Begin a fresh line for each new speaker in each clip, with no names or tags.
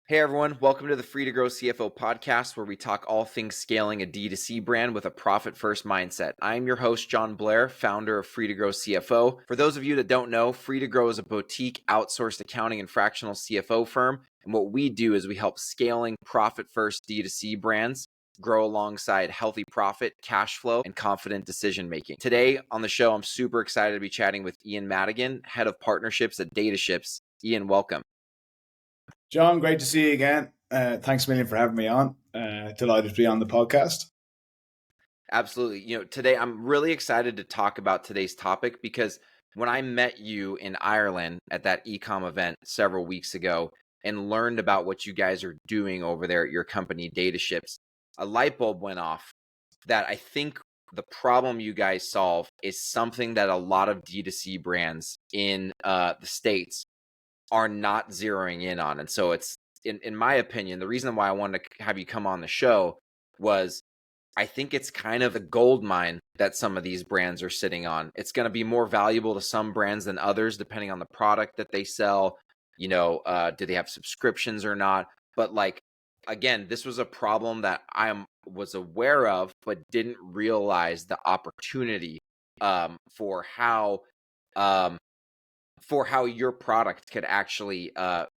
Hey everyone, welcome to the Free to Grow CFO podcast, where we talk all things scaling a D2C brand with a profit first mindset. I'm your host, John Blair, founder of Free to Grow CFO. For those of you that don't know, Free to Grow is a boutique outsourced accounting and fractional CFO firm. And what we do is we help scaling profit first D2C brands grow alongside healthy profit, cash flow, and confident decision making. Today on the show, I'm super excited to be chatting with Ian Madigan, head of partnerships at Dataships. Ian, welcome.
John, great to see you again. Thanks a million for having me on. Delighted to be on the podcast.
Absolutely. Today I'm really excited to talk about today's topic because when I met you in Ireland at that e-com event several weeks ago and learned about what you guys are doing over there at your company, Dataships, a light bulb went off that I think the problem you guys solve is something that a lot of D2C brands in the States are not zeroing in on. And so it's, in my opinion, the reason why I wanted to have you come on the show was I think it's kind of a gold mine that some of these brands are sitting on. It's going to be more valuable to some brands than others, depending on the product that they sell. Do they have subscriptions or not? But again, this was a problem that I was aware of, but didn't realize the opportunity for how your product could actually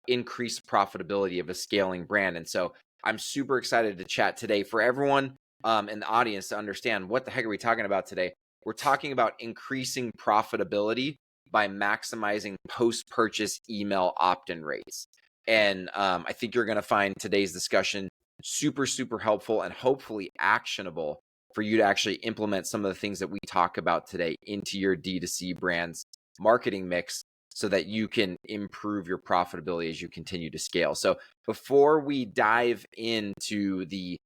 increase profitability of a scaling brand. And so I'm super excited to chat today. For everyone in the audience to understand, what the heck are we talking about today? We're talking about increasing profitability by maximizing post-purchase email opt-in rates. And I think you're going to find today's discussion super, super helpful and hopefully actionable for you to actually implement some of the things that we talk about today into your D2C brand's marketing mix so that you can improve your profitability as you continue to scale. So before we dive into the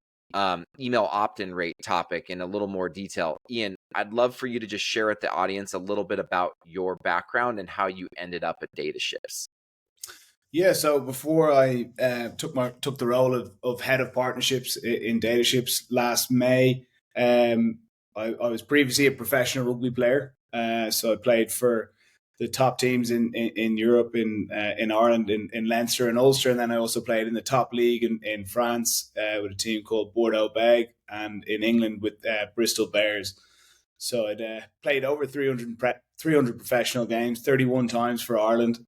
email opt-in rate topic in a little more detail, Ian, I'd love for you to just share with the audience a little bit about your background and how you ended up at Dataships.
Yeah, so before I took the role of head of partnerships in Dataships last May, I was previously a professional rugby player. So I played for the top teams in Europe, in Ireland, in Leinster and Ulster, and then I also played in the top league in France with a team called Bordeaux Bègles, and in England with Bristol Bears. So I'd played over 300 professional games, 31 times for Ireland.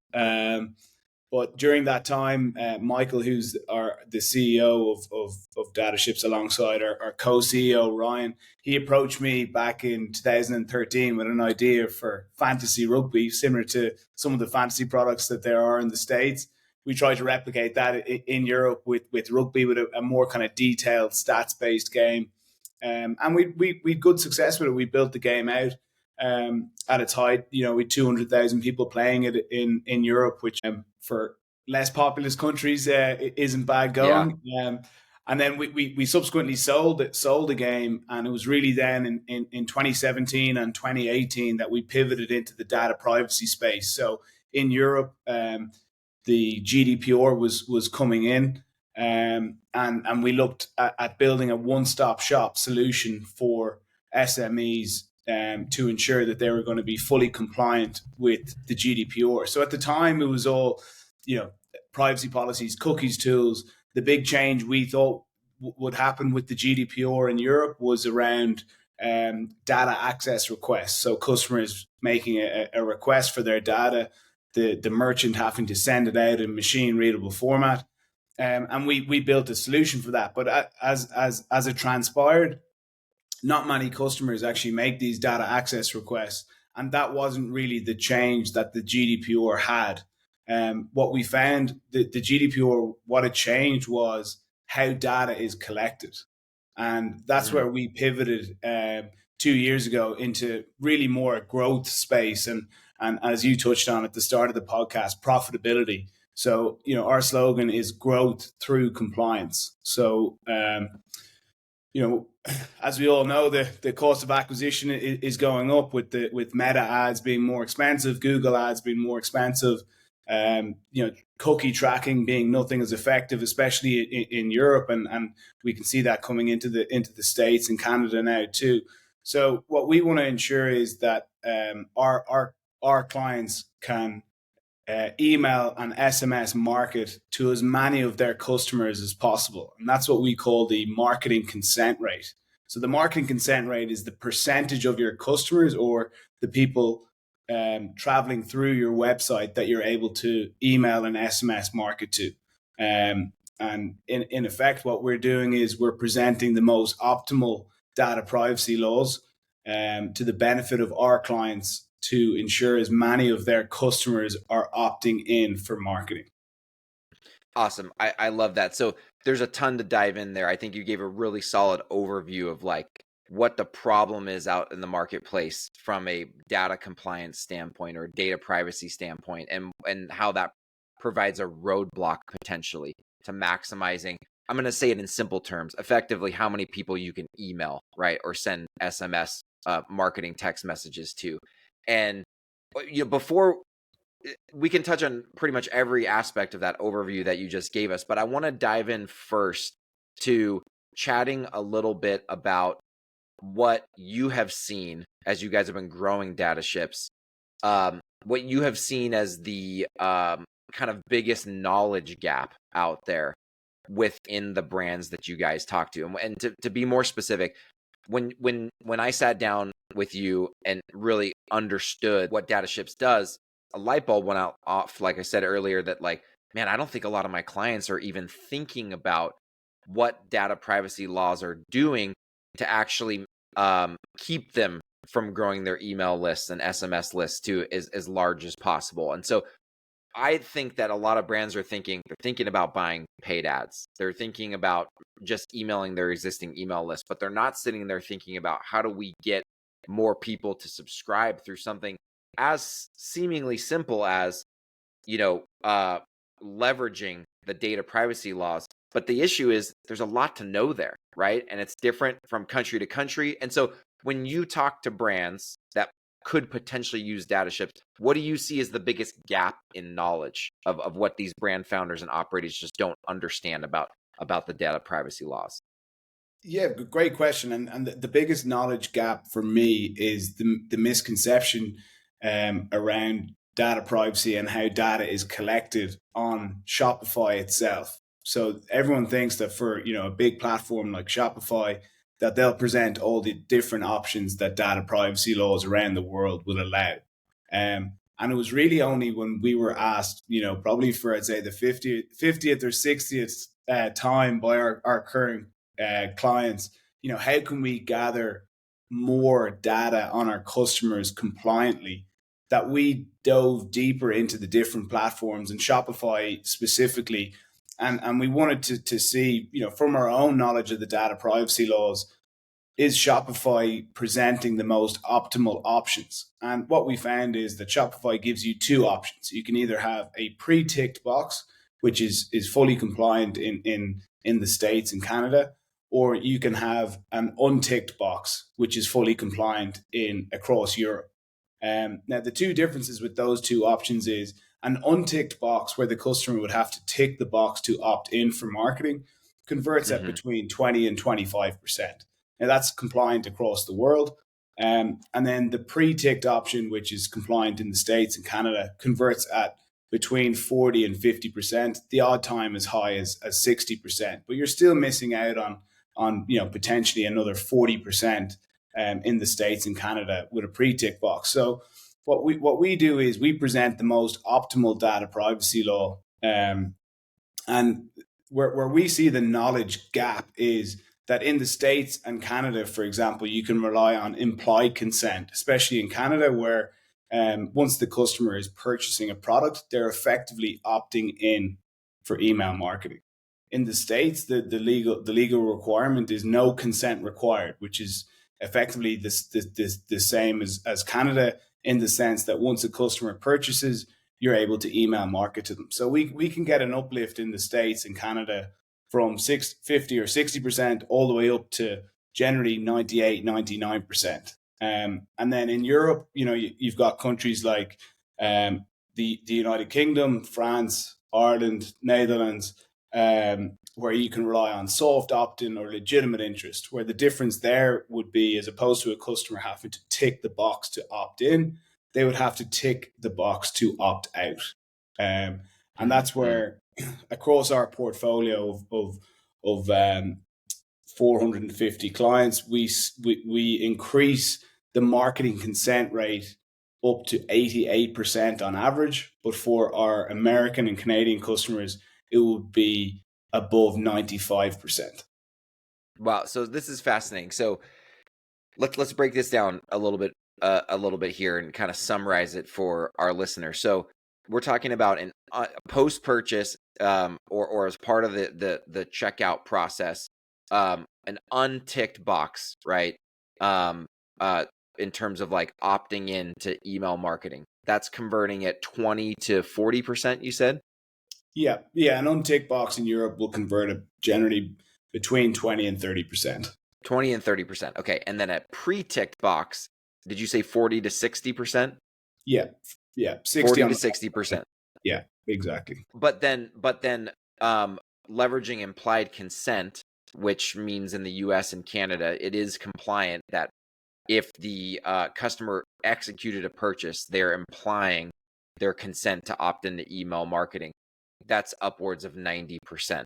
But during that time, Michael, who's the CEO of Dataships alongside our co-CEO, Ryan, he approached me back in 2013 with an idea for fantasy rugby, similar to some of the fantasy products that there are in the States. We tried to replicate that in Europe with rugby, with a more kind of detailed stats-based game. And we had good success with it. We built the game out at its height. We had 200,000 people playing it in Europe, which for less populous countries isn't bad going. Yeah. And then we subsequently sold the game, and it was really then in 2017 and 2018 that we pivoted into the data privacy space. So in Europe, the GDPR was coming in, and we looked at building a one-stop shop solution for SMEs to ensure that they were going to be fully compliant with the GDPR. So at the time, it was all, privacy policies, cookies tools. The big change we thought would happen with the GDPR in Europe was around data access requests. So customers making a request for their data, the merchant having to send it out in machine readable format. And we built a solution for that. But as it transpired, not many customers actually make these data access requests. And that wasn't really the change that the GDPR had. What we found, the GDPR, what it changed was how data is collected. And that's where we pivoted 2 years ago into really more a growth space. And as you touched on at the start of the podcast, profitability. So, our slogan is growth through compliance. So, as we all know, the cost of acquisition is going up with Meta ads being more expensive, Google ads being more expensive, cookie tracking being nothing as effective, especially in Europe, and we can see that coming into the States and Canada now too. So what we want to ensure is that our clients can email and SMS market to as many of their customers as possible. And that's what we call the marketing consent rate. So the marketing consent rate is the percentage of your customers or the people traveling through your website that you're able to email and SMS market to. And in effect, what we're doing is we're presenting the most optimal data privacy laws to the benefit of our clients to ensure as many of their customers are opting in for marketing.
Awesome. I love that. So there's a ton to dive in there. I think you gave a really solid overview of like what the problem is out in the marketplace from a data compliance standpoint or data privacy standpoint, and how that provides a roadblock potentially to maximizing, I'm going to say it in simple terms, effectively how many people you can email, right? Or send SMS marketing text messages to. And before we can touch on pretty much every aspect of that overview that you just gave us, but I want to dive in first to chatting a little bit about what you have seen as you guys have been growing Dataships, what you have seen as the kind of biggest knowledge gap out there within the brands that you guys talk to. And to be more specific, when I sat down with you and really understood what Dataships does, a light bulb went off, like I said earlier, that like, man, I don't think a lot of my clients are even thinking about what data privacy laws are doing to actually keep them from growing their email lists and SMS lists to as large as possible. And so I think that a lot of brands are thinking about buying paid ads. They're thinking about just emailing their existing email list, but they're not sitting there thinking about how do we get more people to subscribe through something as seemingly simple as, leveraging the data privacy laws. But the issue is there's a lot to know there, right? And it's different from country to country. And so when you talk to brands that could potentially use Dataships, what do you see as the biggest gap in knowledge of what these brand founders and operators just don't understand about the data privacy laws?
Yeah, great question. And the biggest knowledge gap for me is the misconception around data privacy and how data is collected on Shopify itself. So everyone thinks that for a big platform like Shopify, that they'll present all the different options that data privacy laws around the world will allow. And it was really only when we were asked, probably for, I'd say, the 50th or 60th time by our current clients, how can we gather more data on our customers compliantly, that we dove deeper into the different platforms and Shopify specifically. And we wanted to see, from our own knowledge of the data privacy laws, is Shopify presenting the most optimal options? And what we found is that Shopify gives you two options. You can either have a pre-ticked box, which is fully compliant in the States and Canada, or you can have an unticked box, which is fully compliant across Europe. Now, the two differences with those two options is an unticked box, where the customer would have to tick the box to opt in for marketing, converts at between 20 and 25%. Now, that's compliant across the world. And then the pre-ticked option, which is compliant in the States and Canada, converts at between 40 and 50%, the odd time as high as 60%. But you're still missing out on potentially another 40% in the States and Canada with a pre-tick box. So what we do is we present the most optimal data privacy law, and where we see the knowledge gap is that in the States and Canada, for example, you can rely on implied consent, especially in Canada, where once the customer is purchasing a product, they're effectively opting in for email marketing. In the States, the legal requirement is no consent required, which is effectively the same as Canada, in the sense that once a customer purchases, you're able to email market to them. So we can get an uplift in the States and Canada from 50 or 60% all the way up to generally 98, 99%. And then in Europe, you've got countries like the United Kingdom, France, Ireland, Netherlands, where you can rely on soft opt-in or legitimate interest, where the difference there would be, as opposed to a customer having to tick the box to opt in, they would have to tick the box to opt out. And that's where across our portfolio of 450 clients, we increase the marketing consent rate up to 88% on average. But for our American and Canadian customers, it would be above 95%.
Wow. So this is fascinating. So let's break this down a little bit here and kind of summarize it for our listeners. So we're talking about an post purchase or as part of the checkout process, an unticked box, right? In terms of like opting in to email marketing, that's converting at 20 to 40%, you said?
Yeah. An unticked box in Europe will convert it generally between 20 and 30%.
20 and 30%. Okay. And then a pre-ticked box, did you say 40 to 60%?
Yeah. 60
40
on
to
the
60%.
Yeah, exactly.
But then leveraging implied consent, which means in the US and Canada, it is compliant that if the customer executed a purchase, they're implying their consent to opt into email marketing. That's upwards of 90%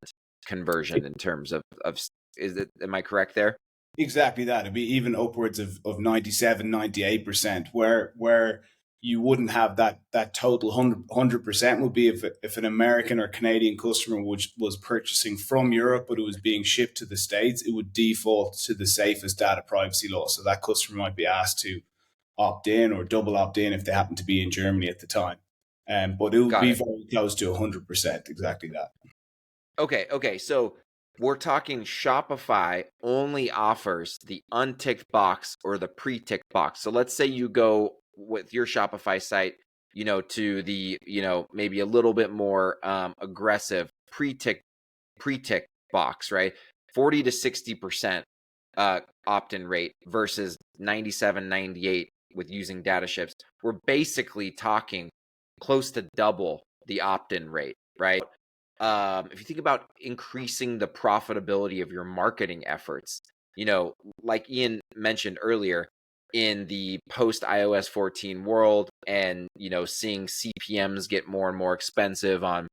conversion in terms of am I correct there?
Exactly that. It'd be even upwards of 97, 98%, where you wouldn't have that total 100% would be if an American or Canadian customer was purchasing from Europe, but it was being shipped to the States, it would default to the safest data privacy law. So that customer might be asked to opt in or double opt in if they happen to be in Germany at the time. But it would
Got
be
it.
very close to 100%, exactly that.
Okay. So we're talking Shopify only offers the unticked box or the pre-ticked box. So let's say you go with your Shopify site, to the, maybe a little bit more aggressive pre-ticked box, right? 40 to 60% opt-in rate versus 97, 98 with using Dataships. We're basically talking close to double the opt-in rate, right? If you think about increasing the profitability of your marketing efforts, like Ian mentioned earlier, in the post iOS 14 world, and seeing CPMs get more and more expensive on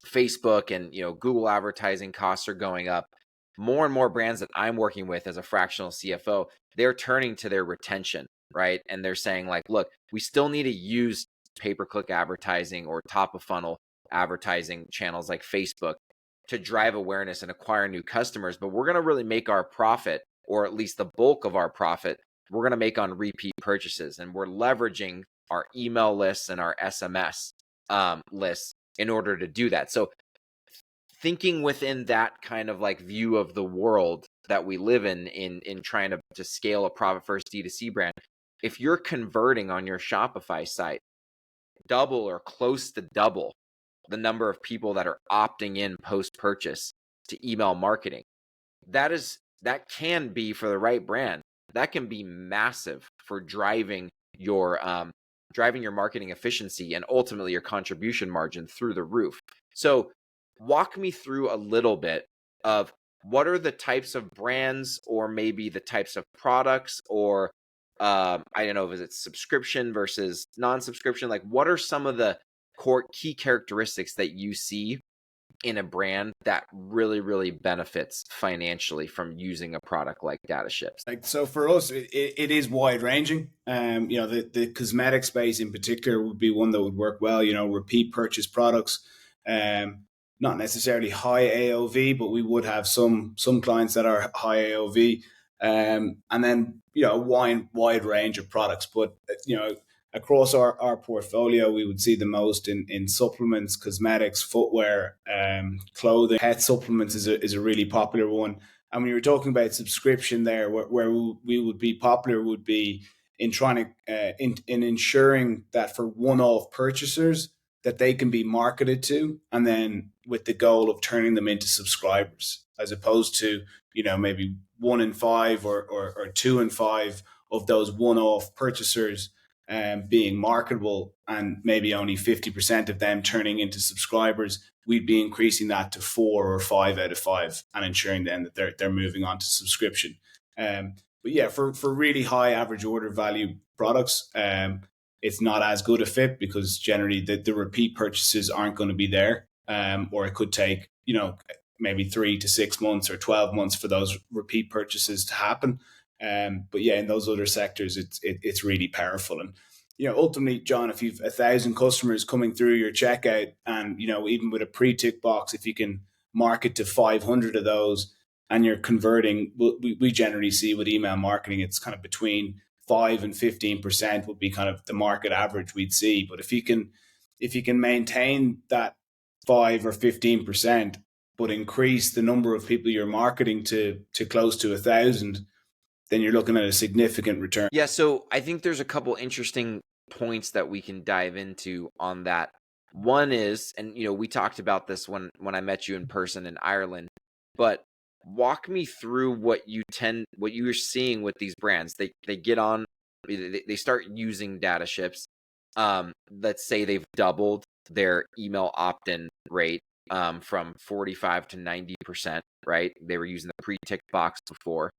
Facebook, and Google advertising costs are going up. More and more brands that I'm working with as a fractional CFO, they're turning to their retention, right? And they're saying like, look, we still need to use pay-per-click advertising or top of funnel advertising channels like Facebook to drive awareness and acquire new customers, but we're going to really make our profit, or at least the bulk of our profit, we're going to make on repeat purchases. And we're leveraging our email lists and our SMS lists in order to do that. So thinking within that kind of like view of the world that we live in trying to scale a profit first D2C brand, if you're converting on your Shopify site double or close to double the number of people that are opting in post purchase to email marketing, that can be, for the right brand, that can be massive for driving your marketing efficiency and ultimately your contribution margin through the roof. So walk me through a little bit of what are the types of brands, or maybe the types of products, or I don't know if it's subscription versus non-subscription. Like, what are some of the core key characteristics that you see in a brand that really, really benefits financially from using a product like Dataships?
Like, so for us, it is wide ranging. The cosmetic space in particular would be one that would work well. Repeat purchase products, not necessarily high AOV, but we would have some clients that are high AOV, and then a wide range of products. But across our portfolio, we would see the most in supplements, cosmetics, footwear, clothing. Pet supplements is a really popular one. And when you were talking about subscription there, where we would be popular would be in trying to in ensuring that for one-off purchasers that they can be marketed to, and then with the goal of turning them into subscribers, as opposed to maybe 1 in 5 or 2 in 5 of those one-off purchasers being marketable, and maybe only 50% of them turning into subscribers. We'd be increasing that to 4 or 5 out of 5 and ensuring then that they're moving on to subscription. But yeah, for really high average order value products, it's not as good a fit because generally the repeat purchases aren't going to be there, or it could take, maybe 3 to 6 months or 12 months for those repeat purchases to happen. But yeah, in those other sectors, it's really powerful. And ultimately, John, if you've 1,000 customers coming through your checkout, and even with a pre-tick box, if you can market to 500 of those, and you're converting, we generally see with email marketing, it's kind of between 5 and 15% would be kind of the market average we'd see. But if you can maintain that 5 or 15%, but increase the number of people you're marketing to close to 1,000, then you're looking at a significant return.
Yeah, so I think there's a couple interesting points that we can dive into on that. One is, and we talked about this when I met you in person in Ireland, but walk me through what you're seeing with these brands. They get on, they start using Dataships. Let's say they've doubled their email opt-in rate from 45 to 90%, right? They were using the pre-tick box before.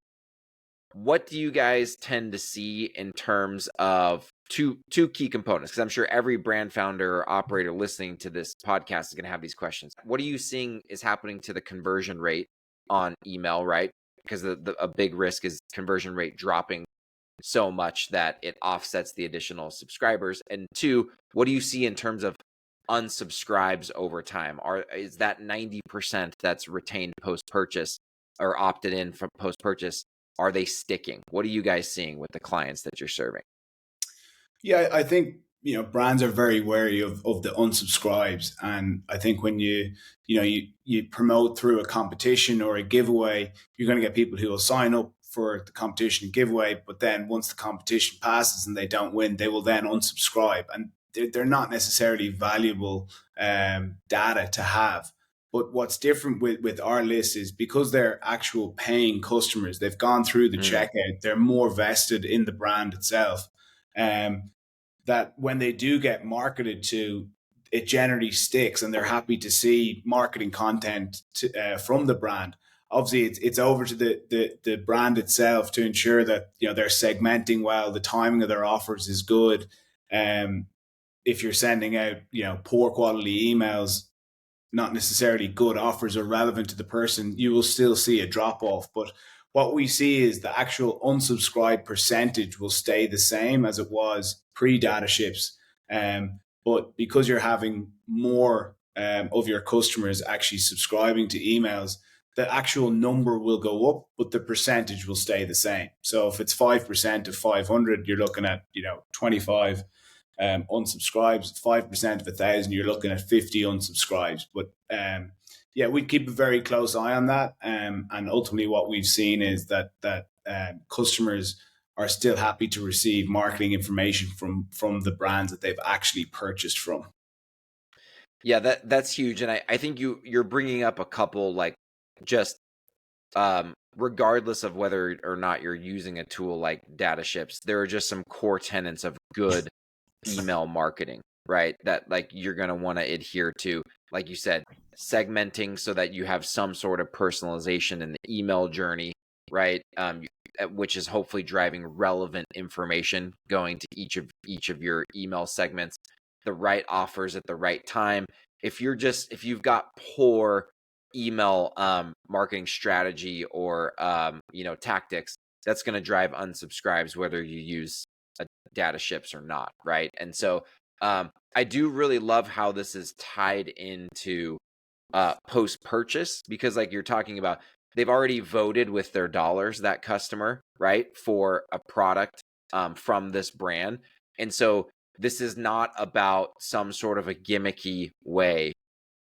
What do you guys tend to see in terms of two key components? Because I'm sure every brand founder or operator listening to this podcast is going to have these questions. What are you seeing is happening to the conversion rate on email, right? Because a big risk is conversion rate dropping so much that it offsets the additional subscribers. And two, what do you see in terms of unsubscribes over time? Is that 90% that's retained post-purchase or opted in from post-purchase? Are they sticking? What are you guys seeing with the clients that you're serving?
Yeah, I think brands are very wary of the unsubscribes, and I think when you promote through a competition or a giveaway, you're going to get people who will sign up for the competition and giveaway, but then once the competition passes and they don't win, they will then unsubscribe, and they're not necessarily valuable data to have. But what's different with our list is because they're actual paying customers, they've gone through the checkout, they're more vested in the brand itself. That when they do get marketed to, it generally sticks, and they're happy to see marketing content from the brand. Obviously, it's over to the brand itself to ensure that they're segmenting well, the timing of their offers is good. If you're sending out poor quality emails, not necessarily good offers or relevant to the person, you will still see a drop off. But what we see is the actual unsubscribe percentage will stay the same as it was pre-Dataships. But because you're having more of your customers actually subscribing to emails, the actual number will go up, but the percentage will stay the same. So if it's 5% of 500, you're looking at 25 unsubscribes. 5% of 1,000, you're looking at 50 unsubscribes. But yeah, we keep a very close eye on that. And ultimately, what we've seen is that customers are still happy to receive marketing information from the brands that they've actually purchased from.
Yeah, that's huge, and I think you're bringing up a couple, like, just regardless of whether or not you're using a tool like Dataships, there are just some core tenets of good email marketing, right? That, like, you're going to want to adhere to, like you said, segmenting so that you have some sort of personalization in the email journey, right? Which is hopefully driving relevant information going to each of your email segments, the right offers at the right time. If you've got poor email marketing strategy or tactics, that's going to drive unsubscribes whether you use a Dataships or not, right? And so I do really love how this is tied into post-purchase, because, like you're talking about, they've already voted with their dollars, that customer, right, for a product from this brand. And so this is not about some sort of a gimmicky way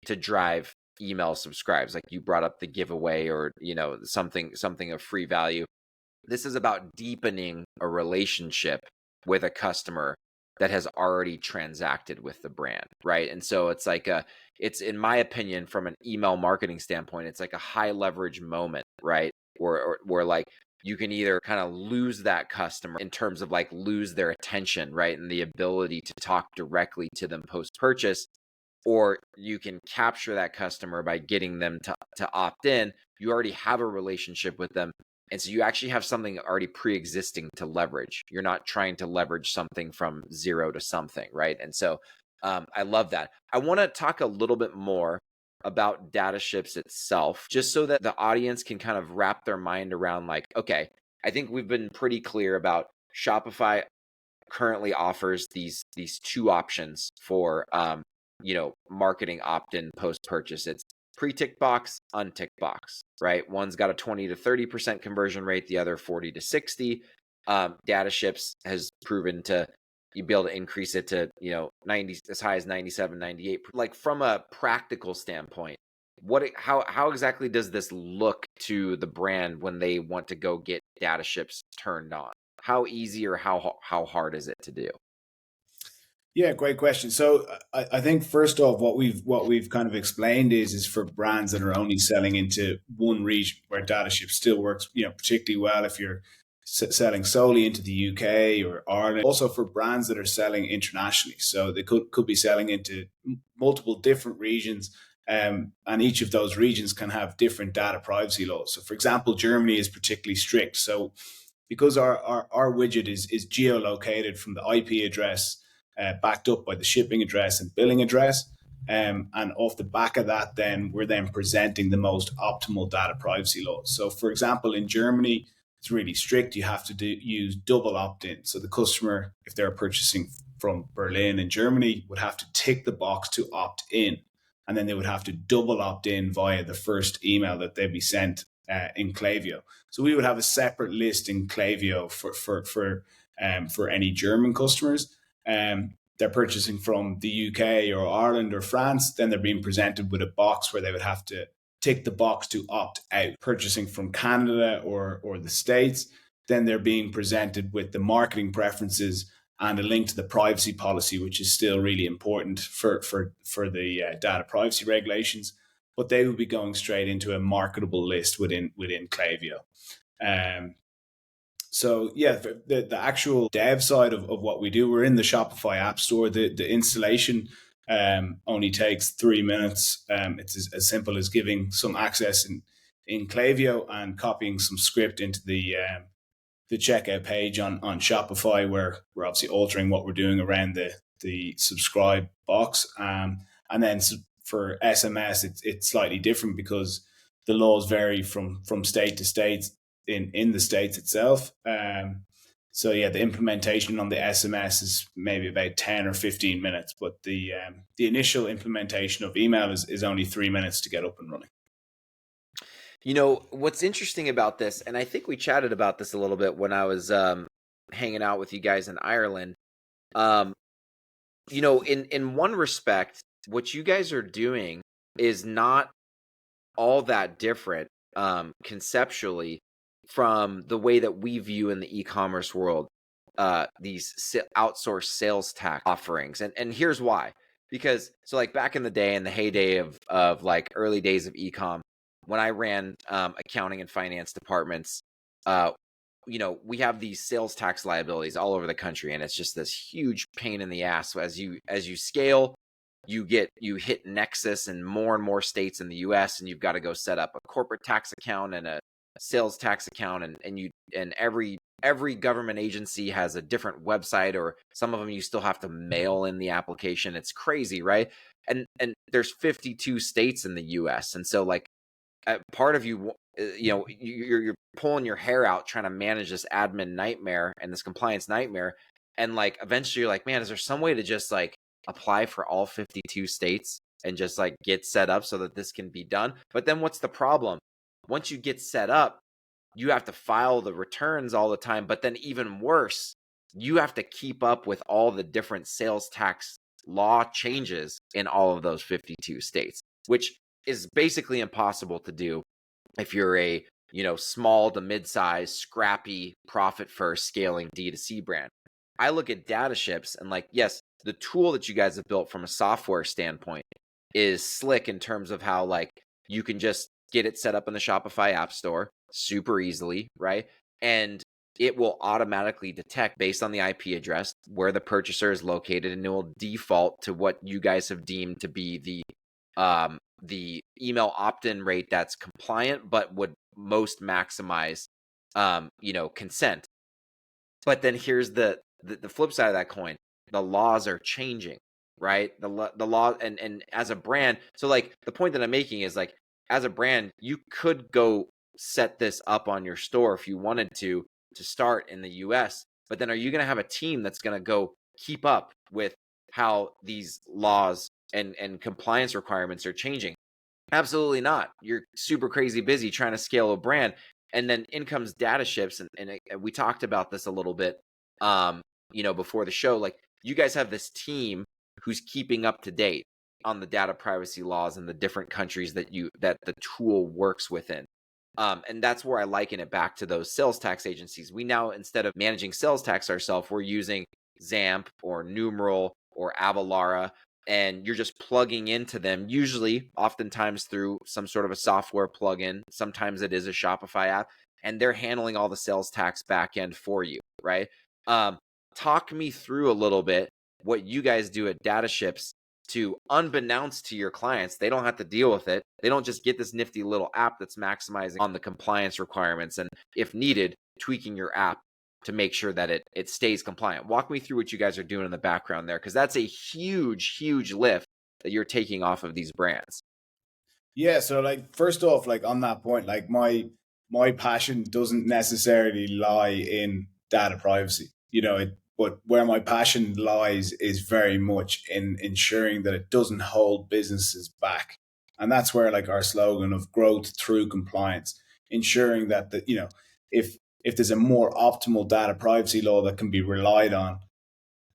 to drive email subscribes, like you brought up the giveaway or something of free value. This is about deepening a relationship with a customer that has already transacted with the brand, right? And so it's like it's, in my opinion, from an email marketing standpoint, it's like a high leverage moment, right? Where like you can either kind of lose that customer in terms of like lose their attention, right? And the ability to talk directly to them post-purchase, or you can capture that customer by getting them to opt in. You already have a relationship with them. And so you actually have something already pre-existing to leverage. You're not trying to leverage something from zero to something, right? And so I love that. I want to talk a little bit more about Dataships itself, just so that the audience can kind of wrap their mind around like, okay, I think we've been pretty clear about Shopify currently offers these two options for marketing opt-in post-purchase. It's pre-tick box, untick box, right? One's got a 20 to 30% conversion rate, the other 40 to 60. Dataships has proven to you be able to increase it to 90, as high as 97, 98. Like from a practical standpoint, how exactly does this look to the brand when they want to go get Dataships turned on? How easy or how hard is it to do?
Yeah, great question. So I think first off, what we've kind of explained is for brands that are only selling into one region, where Dataships still works, particularly well if you're selling solely into the UK or Ireland. Also for brands that are selling internationally, so they could be selling into multiple different regions, and each of those regions can have different data privacy laws. So, for example, Germany is particularly strict. So, because our widget is geolocated from the IP address, backed up by the shipping address and billing address. And off the back of that, then we're then presenting the most optimal data privacy laws. So, for example, in Germany, it's really strict. You have to use double opt-in. So the customer, if they're purchasing from Berlin in Germany, would have to tick the box to opt in, and then they would have to double opt in via the first email that they'd be sent in Klaviyo. So we would have a separate list in Klaviyo for any German customers. They're purchasing from the UK or Ireland or France, then they're being presented with a box where they would have to tick the box to opt out. Purchasing from Canada or the States, then they're being presented with the marketing preferences and a link to the privacy policy, which is still really important for the data privacy regulations. But they will be going straight into a marketable list within Klaviyo. So yeah, the actual dev side of what we do, we're in the Shopify App Store. The installation only takes 3 minutes. It's as simple as giving some access in Klaviyo and copying some script into the checkout page on Shopify, where we're obviously altering what we're doing around the subscribe box. And then for SMS, it's slightly different because the laws vary from state to state in the States itself. So yeah, the implementation on the SMS is maybe about 10 or 15 minutes, but the initial implementation of email is only 3 minutes to get up and running.
What's interesting about this, and I think we chatted about this a little bit when I was hanging out with you guys in Ireland. In one respect, what you guys are doing is not all that different conceptually from the way that we view in the e-commerce world these outsourced sales tax offerings. And here's why. Because so like back in the day, in the heyday of like early days of e-com, when I ran accounting and finance departments, we have these sales tax liabilities all over the country, and it's just this huge pain in the ass. So as you scale, you hit nexus in more and more states in the US, and you've got to go set up a corporate tax account and a sales tax account, and every government agency has a different website, or some of them you still have to mail in the application. It's crazy, right? And there's 52 states in the US, and so like part of you, you're pulling your hair out trying to manage this admin nightmare and this compliance nightmare, and like eventually you're like, man, is there some way to just like apply for all 52 states and just like get set up so that this can be done? But then what's the problem? Once you get set up, you have to file the returns all the time, but then even worse, you have to keep up with all the different sales tax law changes in all of those 52 states, which is basically impossible to do if you're a small to mid-size, scrappy, profit-first scaling D2C brand. I look at Dataships and like, yes, the tool that you guys have built from a software standpoint is slick in terms of how like you can just get it set up in the Shopify App Store super easily, right? And it will automatically detect based on the IP address where the purchaser is located, and it will default to what you guys have deemed to be the email opt-in rate that's compliant, but would most maximize consent. But then here's the flip side of that coin. The laws are changing, right? The law, and as a brand, so like the point that I'm making is like, as a brand, you could go set this up on your store if you wanted to start in the US, but then are you going to have a team that's going to go keep up with how these laws and compliance requirements are changing? Absolutely not. You're super crazy busy trying to scale a brand. And then in comes Dataships, and we talked about this a little bit, before the show. Like, you guys have this team who's keeping up to date on the data privacy laws in the different countries that the tool works within. And that's where I liken it back to those sales tax agencies. We now, instead of managing sales tax ourselves, we're using Zamp or Numeral or Avalara, and you're just plugging into them, usually oftentimes through some sort of a software plugin. Sometimes it is a Shopify app, and they're handling all the sales tax backend for you, right? Talk me through a little bit what you guys do at Dataships to, unbeknownst to your clients, they don't have to deal with it. They don't just get this nifty little app that's maximizing on the compliance requirements, and if needed, tweaking your app to make sure that it stays compliant. Walk me through what you guys are doing in the background there, because that's a huge lift that you're taking off of these brands.
Yeah, so like first off, like on that point, like my passion doesn't necessarily lie in data privacy, but where my passion lies is very much in ensuring that it doesn't hold businesses back. And that's where like our slogan of growth through compliance, ensuring that if there's a more optimal data privacy law that can be relied on,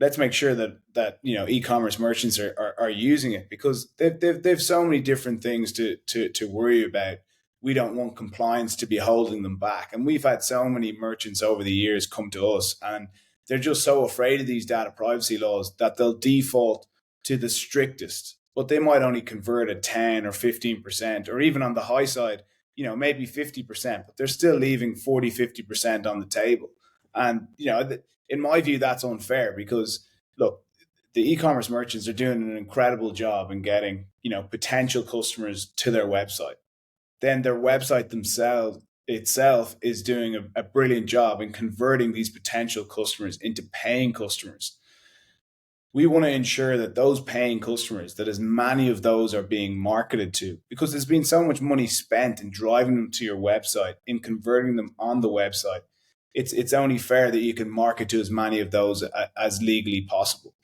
let's make sure that e-commerce merchants are using it, because they've so many different things to worry about. We don't want compliance to be holding them back, and we've had so many merchants over the years come to us, and they're just so afraid of these data privacy laws that they'll default to the strictest, but they might only convert at 10 or 15%, or even on the high side, maybe 50%, but they're still leaving 40-50% on the table. And in my view, that's unfair, because look, the e-commerce merchants are doing an incredible job in getting potential customers to their website. Then their website itself is doing a brilliant job in converting these potential customers into paying customers. We want to ensure that those paying customers, that as many of those are being marketed to, because there's been so much money spent in driving them to your website, in converting them on the website. It's only fair that you can market to as many of those as legally possible.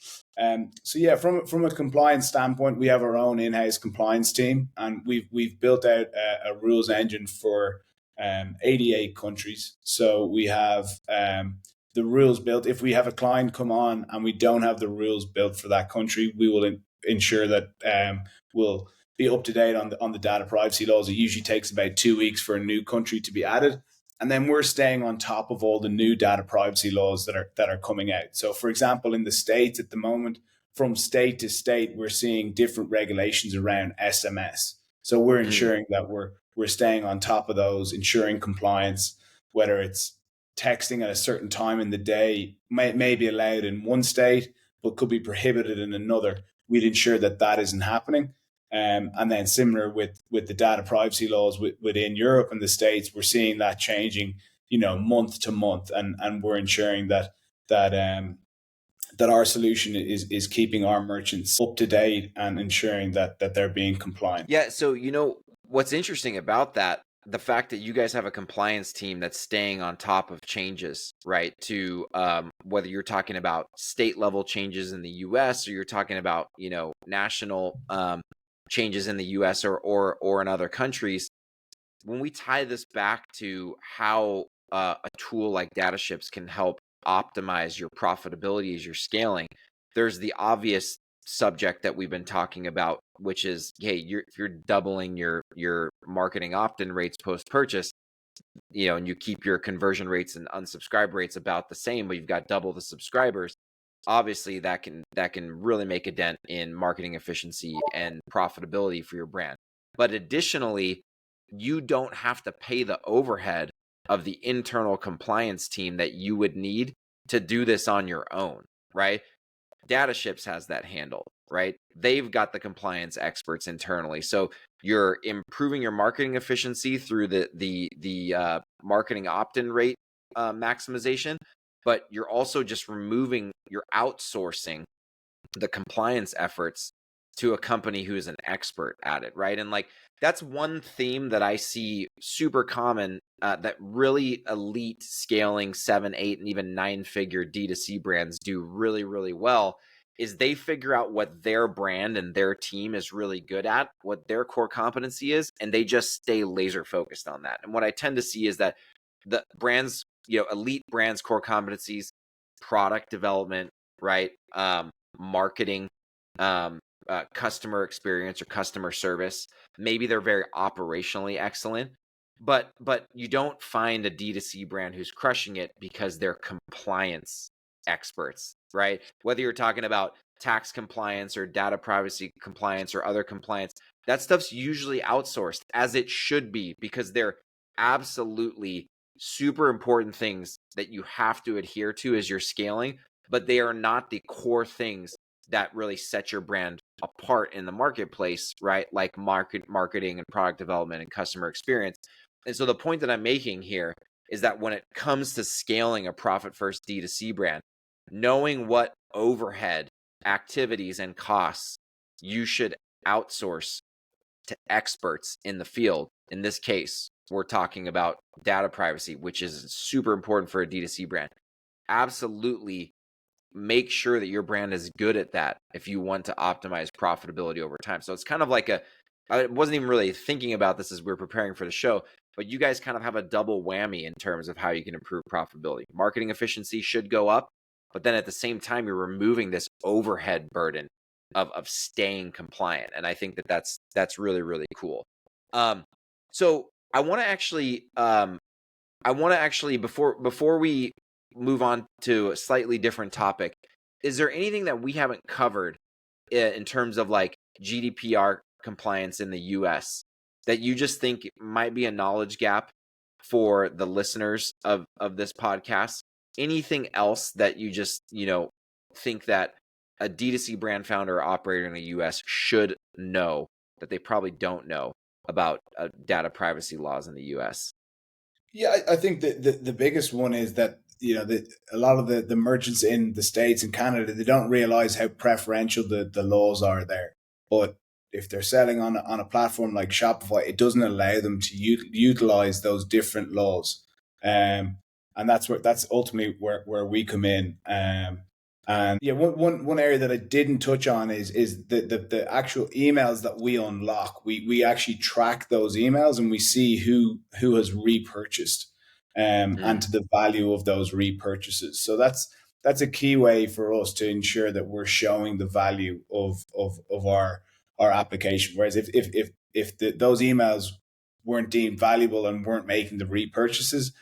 So yeah, from a compliance standpoint, we have our own in-house compliance team, and we've built out a rules engine for 88 countries. So we have the rules built. If we have a client come on and we don't have the rules built for that country, we will ensure that we'll be up to date on the data privacy laws. It usually takes about 2 weeks for a new country to be added. And then we're staying on top of all the new data privacy laws that are coming out. So, for example, in the States at the moment, from state to state, we're seeing different regulations around SMS. So we're ensuring that we're staying on top of those, ensuring compliance, whether it's texting at a certain time in the day may be allowed in one state, but could be prohibited in another. We'd ensure that isn't happening. And then similar with the data privacy laws within Europe and the States, we're seeing that changing, month to month, and we're ensuring that our solution is keeping our merchants up to date and ensuring that they're being compliant.
Yeah. So what's interesting about that, the fact that you guys have a compliance team that's staying on top of changes, right? To whether you're talking about state level changes in the U.S. or you're talking about national changes in the US or in other countries. When we tie this back to how a tool like Dataships can help optimize your profitability as you're scaling, there's the obvious subject that we've been talking about, which is, hey, if you're doubling your marketing opt-in rates post-purchase, and you keep your conversion rates and unsubscribe rates about the same, but you've got double the subscribers, obviously that can really make a dent in marketing efficiency and profitability for your brand. But additionally, you don't have to pay the overhead of the internal compliance team that you would need to do this on your own, right? Dataships has that handled. right? They've got the compliance experts internally. So you're improving your marketing efficiency through the marketing opt-in rate maximization, but you're also just you're outsourcing the compliance efforts to a company who is an expert at it, right? And like that's one theme that I see super common that really elite scaling 7, 8, and even 9-figure D2C brands do really, really well is they figure out what their brand and their team is really good at, what their core competency is, and they just stay laser focused on that. And what I tend to see is that the brands, elite brands' core competencies, product development, right? Marketing, customer experience or customer service. Maybe they're very operationally excellent, but you don't find a D2C brand who's crushing it because they're compliance experts, right? Whether you're talking about tax compliance or data privacy compliance or other compliance, that stuff's usually outsourced, as it should be, because they're absolutely super important things that you have to adhere to as you're scaling, but they are not the core things that really set your brand apart in the marketplace, right? Like marketing and product development and customer experience. And so the point that I'm making here is that when it comes to scaling a profit first D2C brand, knowing what overhead activities and costs you should outsource to experts in the field. In this case, we're talking about data privacy, which is super important for a D2C brand. Absolutely make sure that your brand is good at that if you want to optimize profitability over time. So it's kind of like I wasn't even really thinking about this as we were preparing for the show, but you guys kind of have a double whammy in terms of how you can improve profitability. Marketing efficiency should go up, but then at the same time, you're removing this overhead burden of staying compliant. And I think that that's really, really cool. So I want to actually before we move on to a slightly different topic, is there anything that we haven't covered in terms of like GDPR compliance in the US that you just think might be a knowledge gap for the listeners of this podcast? Anything else that you just, think that a D2C brand founder or operator in the US should know that they probably don't know about data privacy laws in the US?
Yeah, I think that the biggest one is that a lot of the merchants in the States and Canada, they don't realize how preferential the laws are there. But if they're selling on a platform like Shopify, it doesn't allow them to utilize those different laws, and that's ultimately where we come in. And yeah, one area that I didn't touch on is the actual emails that we unlock. We actually track those emails and we see who has repurchased, and to the value of those repurchases. So that's a key way for us to ensure that we're showing the value of our application. Whereas if those emails weren't deemed valuable and weren't making the repurchases,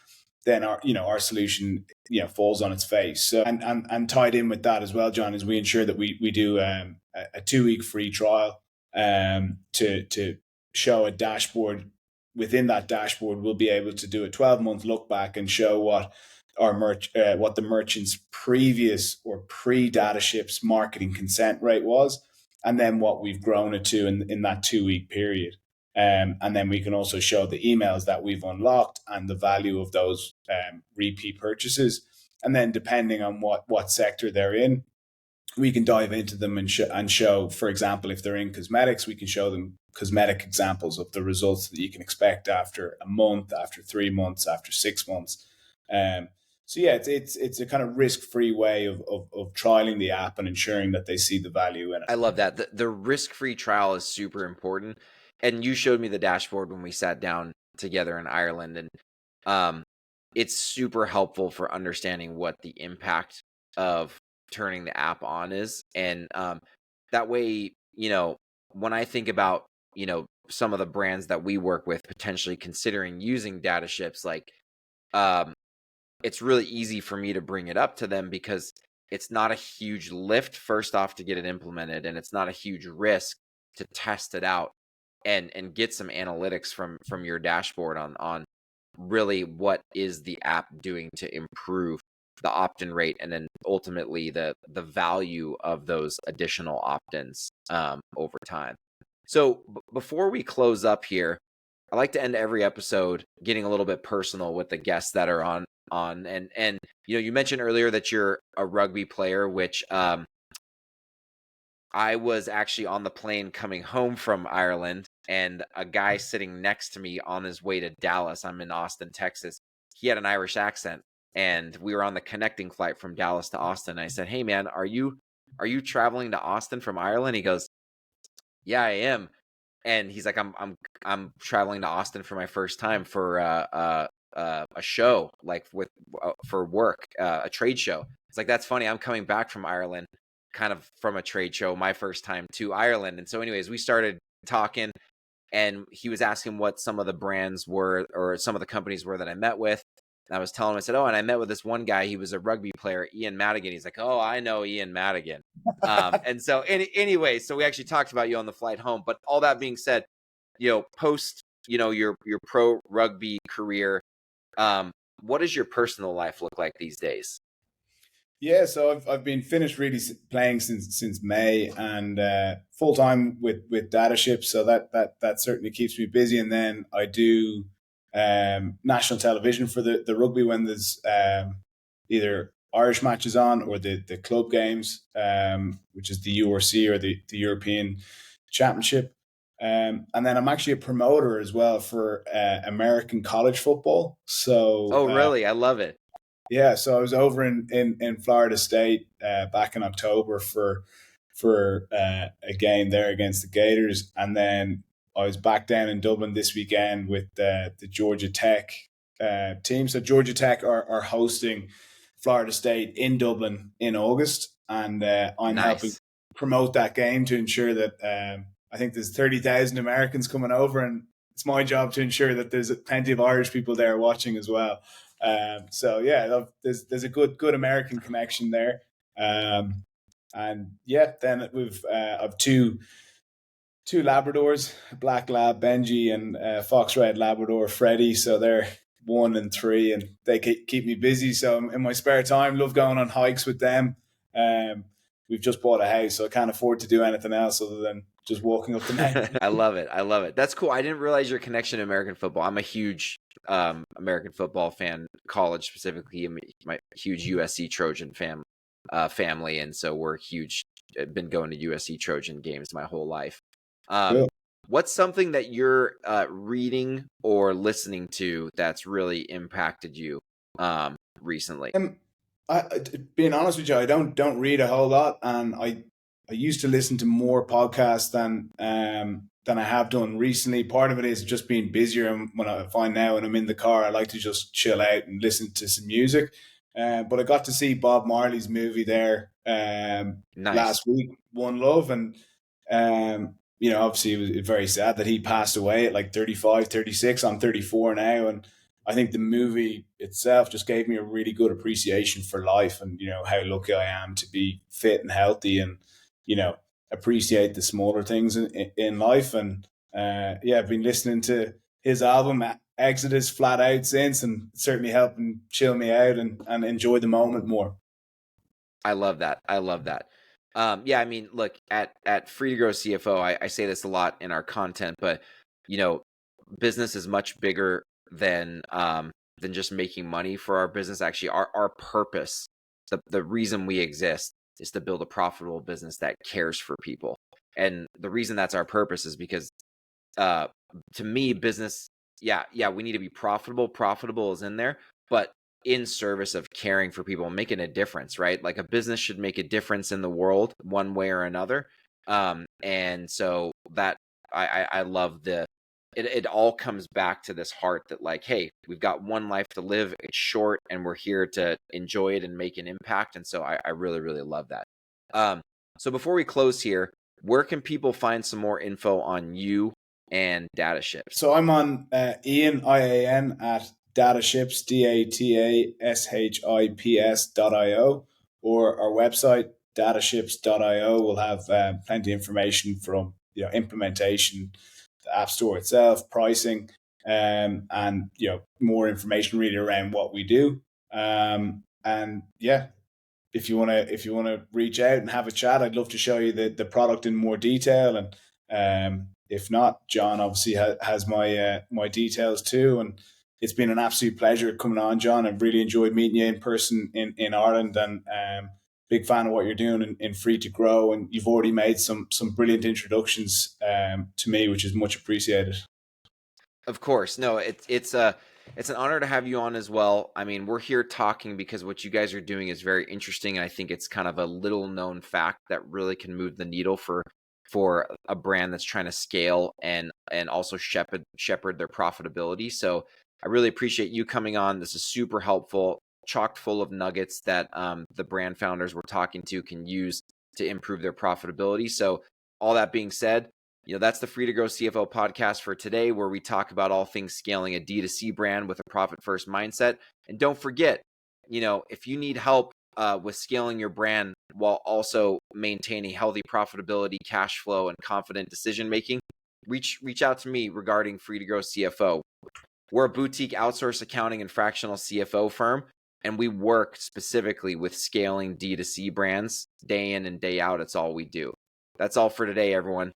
then our solution falls on its face. So and tied in with that as well, John, is we ensure that we do a 2-week free trial to show a dashboard. Within that dashboard, we'll be able to do a 12-month look back and show what what the merchant's previous or pre-Dataships marketing consent rate was, and then what we've grown it to in that 2-week period. And then we can also show the emails that we've unlocked and the value of those repeat purchases. And then depending on what sector they're in, we can dive into them and show, for example, if they're in cosmetics, we can show them cosmetic examples of the results that you can expect after a month, after 3 months, after 6 months. So yeah, it's a kind of risk-free way of trialing the app and ensuring that they see the value in it.
I love that. The risk-free trial is super important. And you showed me the dashboard when we sat down together in Ireland, and it's super helpful for understanding what the impact of turning the app on is. And that way, when I think about, some of the brands that we work with potentially considering using Dataships, like it's really easy for me to bring it up to them because it's not a huge lift, first off, to get it implemented, and it's not a huge risk to test it out and get some analytics from your dashboard on really what is the app doing to improve the opt-in rate, and then ultimately the value of those additional opt-ins over time. So before we close up here, I like to end every episode getting a little bit personal with the guests that are on. And you mentioned earlier that you're a rugby player, which I was actually on the plane coming home from Ireland, and a guy sitting next to me on his way to Dallas. I'm in Austin, Texas. He had an Irish accent, and we were on the connecting flight from Dallas to Austin. I said, "Hey man, are you traveling to Austin from Ireland?" He goes, "Yeah, I am." And he's like, I'm traveling to Austin for my first time for a show, like for work, a trade show. It's like, that's funny. I'm coming back from Ireland, kind of from a trade show, my first time to Ireland. And so anyways, we started talking, and he was asking what some of the brands were, or some of the companies were that I met with. And I was telling him, I said, "Oh, and I met with this one guy. He was a rugby player, Ian Madigan." He's like, "Oh, I know Ian Madigan." And so anyway, so we actually talked about you on the flight home. But all that being said, post, your pro rugby career, what does your personal life look like these days?
Yeah, so I've been finished really playing since May, and full time with Dataships. So that certainly keeps me busy. And then I do national television for the rugby when there's either Irish matches on, or the club games, which is the URC, or the European Championship. And then I'm actually a promoter as well for American college football. So
Oh, really? I love it.
yeah, so I was over in Florida State back in October for a game there against the Gators, and then I was back down in Dublin this weekend with the Georgia Tech team. So Georgia Tech are hosting Florida State in Dublin in August, and I'm helping
Nice.
promote that game to ensure that I think there's 30,000 Americans coming over, and it's my job to ensure that there's plenty of Irish people there watching as well. So yeah, there's a good American connection there. And yeah, then I've two Labradors, Black Lab Benji and Fox Red Labrador Freddie. So they're 1 and 3, and they keep me busy. So in my spare time, love going on hikes with them. We've just bought a house, so I can't afford to do anything else other than just walking up the mountain.
I love it. I love it. That's cool. I didn't realize your connection to American football. I'm a huge American football fan, college specifically. I'm my huge USC Trojan family, and so we're huge. Been going to USC Trojan games my whole life.
Cool.
What's something that you're reading or listening to that's really impacted you recently?
Being honest with you, I don't read a whole lot, and I used to listen to more podcasts than I have done recently. Part of it is just being busier, and when I find now when I'm in the car, I like to just chill out and listen to some music. But I got to see Bob Marley's movie there
Nice.
last week, One Love, and obviously it was very sad that he passed away at like 35, 36. I'm 34 now, and I think the movie itself just gave me a really good appreciation for life, and how lucky I am to be fit and healthy, and appreciate the smaller things in life. And yeah, I've been listening to his album Exodus flat out since, and certainly helping chill me out and enjoy the moment more.
I love that. I love that. Yeah, I mean, look, at Free to Grow CFO, I say this a lot in our content, but business is much bigger than just making money for our business. Actually, our purpose, the reason we exist, is to build a profitable business that cares for people. And the reason that's our purpose is because to me, business, yeah, we need to be profitable. Profitable is in there, but in service of caring for people and making a difference, right? Like a business should make a difference in the world one way or another. And so that I love it all comes back to this heart that, like, hey, we've got one life to live. It's short, and we're here to enjoy it and make an impact. And so I really, really love that. So before we close here, where can people find some more info on you and Dataships?
So I'm on Ian at Dataships, DATASHIPS.io, or our website dataships.io will have plenty of information from implementation, the app store itself, pricing, and more information really around what we do. And yeah, if you want to reach out and have a chat, I'd love to show you the product in more detail. And if not, John obviously has my my details too. And it's been an absolute pleasure coming on, John. I've really enjoyed meeting you in person in Ireland, and big fan of what you're doing in Free to Grow. And you've already made some brilliant introductions to me, which is much appreciated.
Of course. No, it's an honor to have you on as well. I mean, we're here talking because what you guys are doing is very interesting, and I think it's kind of a little known fact that really can move the needle for a brand that's trying to scale and also shepherd their profitability. So I really appreciate you coming on. This is super helpful, chocked full of nuggets that the brand founders we're talking to can use to improve their profitability. So all that being said, that's the Free to Grow CFO podcast for today, where we talk about all things scaling a D2C brand with a profit first mindset. And don't forget, if you need help with scaling your brand while also maintaining healthy profitability, cash flow, and confident decision making, reach out to me regarding Free to Grow CFO. We're a boutique outsourced accounting and fractional CFO firm, and we work specifically with scaling D2C brands day in and day out. It's all we do. That's all for today, everyone.